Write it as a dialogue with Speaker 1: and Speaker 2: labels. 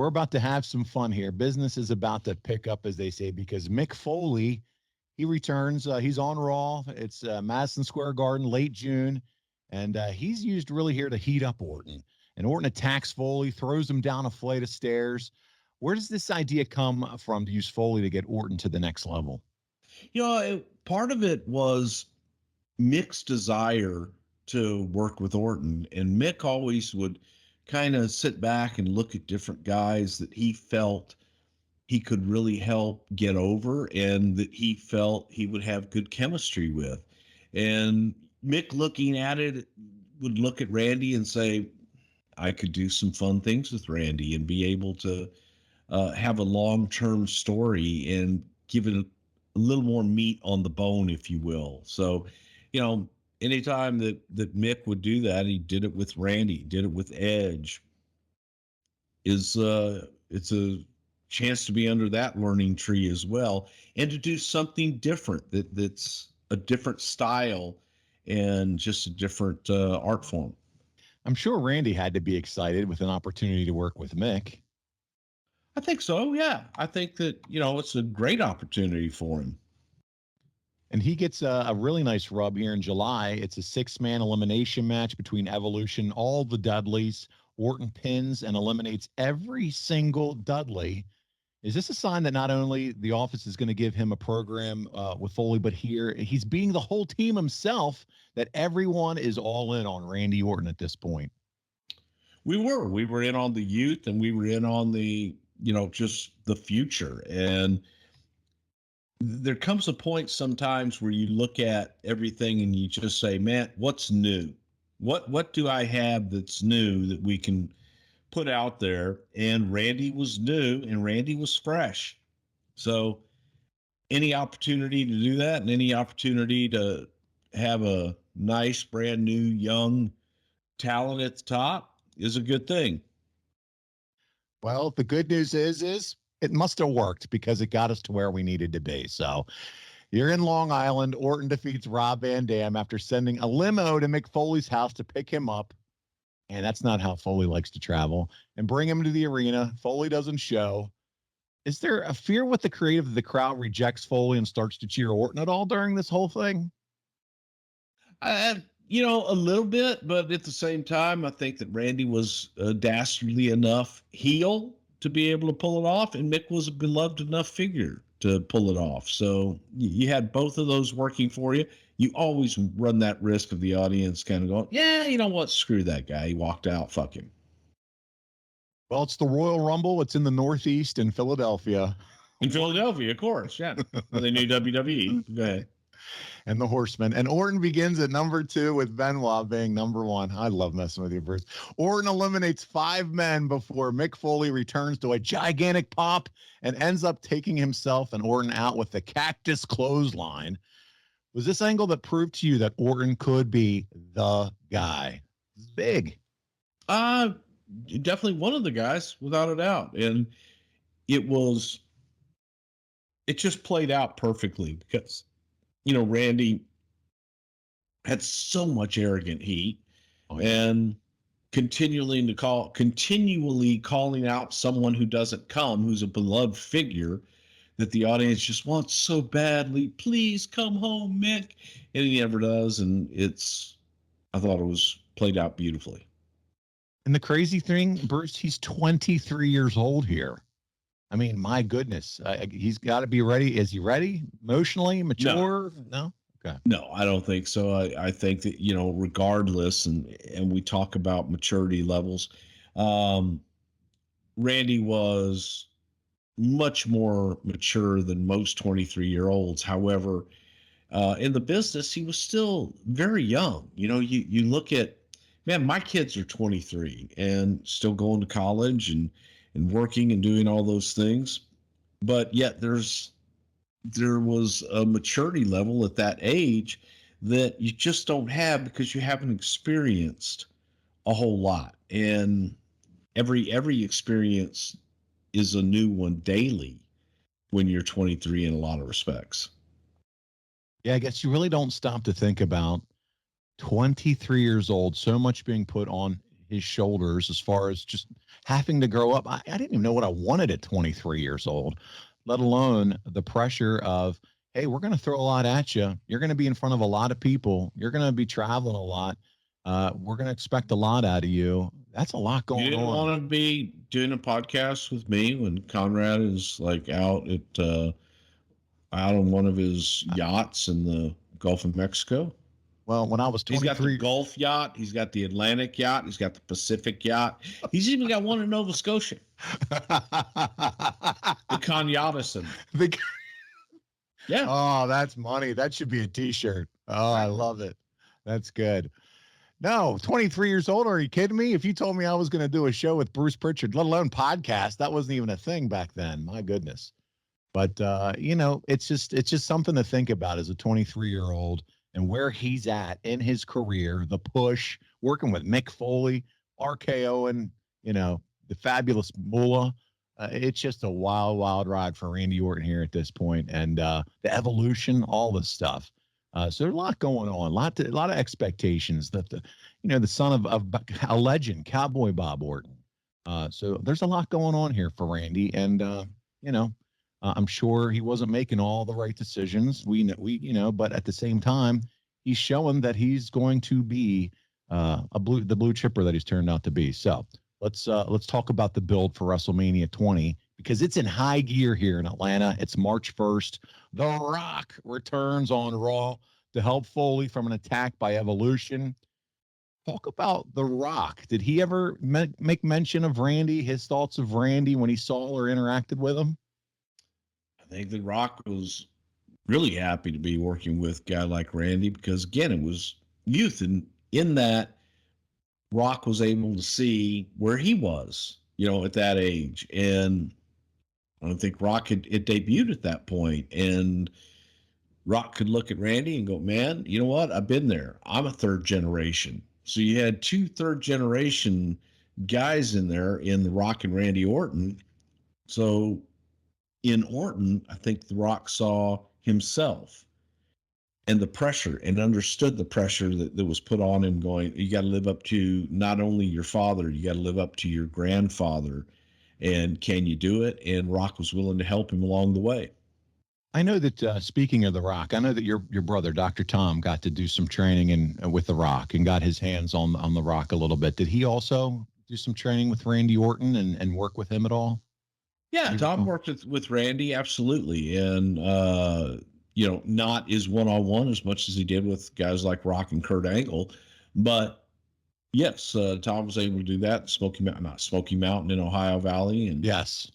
Speaker 1: about to have some fun here. Business is about to pick up, as they say, because Mick Foley, he returns. He's on Raw. It's Madison Square Garden, late June, and he's used really here to heat up Orton. And Orton attacks Foley, throws him down a flight of stairs. Where does this idea come from to use Foley to get Orton to the next level?
Speaker 2: Part of it was Mick's desire to work with Orton, and Mick always would kind of sit back and look at different guys that he felt he could really help get over and that he felt he would have good chemistry with. And Mick, looking at it, would look at Randy and say, I could do some fun things with Randy and be able to have a long-term story and give it a little more meat on the bone, if you will. So, anytime that Mick would do that, he did it with Randy, did it with Edge. It's a chance to be under that learning tree as well, and to do something different that's a different style and just a different art form.
Speaker 1: I'm sure Randy had to be excited with an opportunity to work with Mick.
Speaker 2: I think so, yeah. I think that, it's a great opportunity for him.
Speaker 1: And he gets a really nice rub here in July. It's a 6-man elimination match between Evolution, all the Dudleys. Orton pins and eliminates every single Dudley. Is this a sign that not only the office is going to give him a program with Foley, but here he's being the whole team himself, that everyone is all in on Randy Orton at this point?
Speaker 2: We were in on the youth, and we were in on the, just the future. And there comes a point sometimes where you look at everything and you just say, man, what's new? What do I have that's new that we can put out there? And Randy was new and Randy was fresh. So any opportunity to do that and any opportunity to have a nice, brand new, young talent at the top is a good thing.
Speaker 1: Well, the good news is it must have worked, because it got us to where we needed to be. So you're in Long Island. Orton defeats Rob Van Dam after sending a limo to Mick Foley's house to pick him up. And that's not how Foley likes to travel, and bring him to the arena. Foley doesn't show. Is there a fear with the creative that the crowd rejects Foley and starts to cheer Orton at all during this whole thing?
Speaker 2: A little bit, but at the same time, I think that Randy was a dastardly enough heel to be able to pull it off, and Mick was a beloved enough figure to pull it off. So you had both of those working for you. You always run that risk of the audience kind of going, yeah, you know what? Screw that guy. He walked out. Fuck him.
Speaker 1: Well, it's the Royal Rumble. It's in the Northeast in Philadelphia.
Speaker 2: In Philadelphia, of course. Yeah. Well, they knew WWE. Go ahead.
Speaker 1: And the Horsemen. And Orton begins at number 2 with Benoit being number 1. I love messing with you, Bruce. Orton eliminates 5 men before Mick Foley returns to a gigantic pop and ends up taking himself and Orton out with the cactus clothesline. Was this angle that proved to you that Orton could be the guy? It's big.
Speaker 2: Definitely one of the guys, without a doubt. And it just played out perfectly because, Randy had so much arrogant heat and continually calling out someone who doesn't come, who's a beloved figure that the audience just wants so badly. Please come home, Mick. And he never does. And I thought it was played out beautifully.
Speaker 1: And the crazy thing, Bruce, he's 23 years old here. I mean, my goodness, he's got to be ready. Is he ready? Emotionally mature? No. Okay.
Speaker 2: No, I don't think so. I think that, regardless, and we talk about maturity levels, Randy was much more mature than most 23-year-olds. However, in the business, he was still very young. You look at, man, my kids are 23 and still going to college and working and doing all those things. But yet there was a maturity level at that age that you just don't have because you haven't experienced a whole lot. And every experience is a new one daily when you're 23 in a lot of respects.
Speaker 1: Yeah, I guess you really don't stop to think about 23 years old, so much being put on his shoulders as far as just having to grow up. I didn't even know what I wanted at 23 years old, let alone the pressure of, hey, we're going to throw a lot at you. You're going to be in front of a lot of people. You're going to be traveling a lot. We're going to expect a lot out of you. That's a lot going on.
Speaker 2: You didn't want to be doing a podcast with me when Conrad is like out on one of his yachts in the Gulf of Mexico.
Speaker 1: Well, when I was 23,
Speaker 2: he's got the Gulf yacht, he's got the Atlantic yacht, he's got the Pacific yacht. He's even got one in Nova Scotia. The Conyattison. Yeah.
Speaker 1: Oh, that's money. That should be a T-shirt. Oh, I love it. That's good. No, 23 years old. Are you kidding me? If you told me I was going to do a show with Bruce Prichard, let alone podcast, that wasn't even a thing back then. My goodness. But, it's just something to think about as a 23-year-old and where he's at in his career, the push, working with Mick Foley, RKO, and, the fabulous Moolah. It's just a wild, wild ride for Randy Orton here at this point, and the evolution, all this stuff. So there's a lot going on, a lot of expectations that the son of a legend, Cowboy Bob Orton. So there's a lot going on here for Randy, and I'm sure he wasn't making all the right decisions. But at the same time, he's showing that he's going to be the blue chipper that he's turned out to be. So let's talk about the build for WrestleMania 20, because it's in high gear here in Atlanta. It's March 1st. The Rock returns on Raw to help Foley from an attack by Evolution. Talk about The Rock. Did he ever make mention of Randy, his thoughts of Randy when he saw or interacted with him?
Speaker 2: I think The Rock was really happy to be working with a guy like Randy because, again, it was youth. And in that, Rock was able to see where he was, at that age. And I don't think Rock had debuted at that point. And Rock could look at Randy and go, man, you know what? I've been there. I'm a third generation. So you had two third generation guys in there in The Rock and Randy Orton. So in Orton, I think The Rock saw himself and the pressure and understood the pressure that was put on him going, you got to live up to not only your father, you got to live up to your grandfather. And can you do it? And Rock was willing to help him along the way.
Speaker 1: I know that speaking of The Rock, I know that your brother, Dr. Tom, got to do some training with The Rock and got his hands on The Rock a little bit. Did he also do some training with Randy Orton and work with him at all?
Speaker 2: Yeah, Tom worked with Randy, absolutely. And, not as one-on-one as much as he did with guys like Rock and Kurt Angle. But, yes, Tom was able to do that. Smoky Mountain in Ohio Valley. And
Speaker 1: yes.